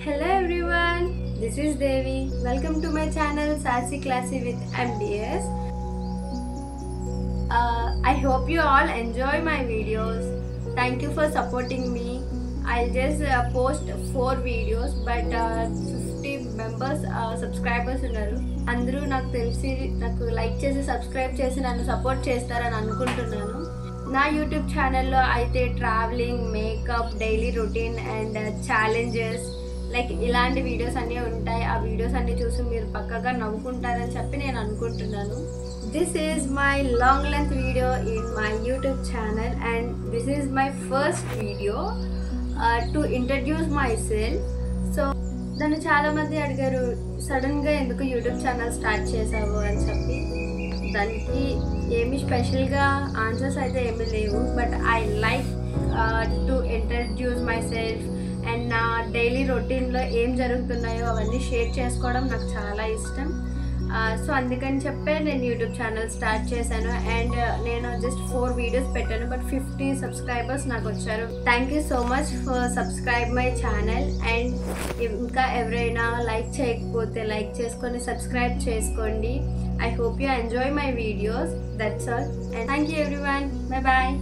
Hello everyone, this is Devi. Welcome to my channel Sassy Classy with MDS. I hope you all enjoy my videos. Thank you for supporting me. I'll just post 4 videos but 50 members subscribers ఉన్నారు. అందరూ నాకు తెలిసి నాకు like చేసి subscribe చేసి నన్ను support చేస్తారని అనుకుంటున్నాను. నా యూట్యూబ్ ఛానల్లో అయితే travelling, makeup, daily routine and challenges like ఇలాంటి వీడియోస్ అన్నీ ఉంటాయి. ఆ వీడియోస్ అన్నీ చూసి మీరు పక్కగా నవ్వుకుంటారని చెప్పి నేను అనుకుంటున్నాను. This is my long length video in my YouTube channel and this is my first video to introduce my self. So నన్ను చాలామంది అడిగారు, సడన్గా ఎందుకు యూట్యూబ్ ఛానల్ స్టార్ట్ చేసావు అని చెప్పి. దానికి ఏమి స్పెషల్గా ఆన్సర్స్ అయితే ఏమీ లేవు, but I like to introduce my self and నా డైలీ రొటీన్లో ఏం జరుగుతున్నాయో అవన్నీ షేర్ చేసుకోవడం నాకు చాలా ఇష్టం. సో అందుకని చెప్పే నేను యూట్యూబ్ ఛానల్ స్టార్ట్ చేశాను అండ్ నేను జస్ట్ 4 వీడియోస్ పెట్టాను, బట్ 50 సబ్స్క్రైబర్స్ నాకు వచ్చారు. Thank you so much for subscribe my channel. And ఇంకా ఎవరైనా లైక్ చేయకపోతే లైక్ చేసుకొని సబ్స్క్రైబ్ చేసుకోండి. I hope you enjoy my videos. That's all. And thank you everyone. Bye bye.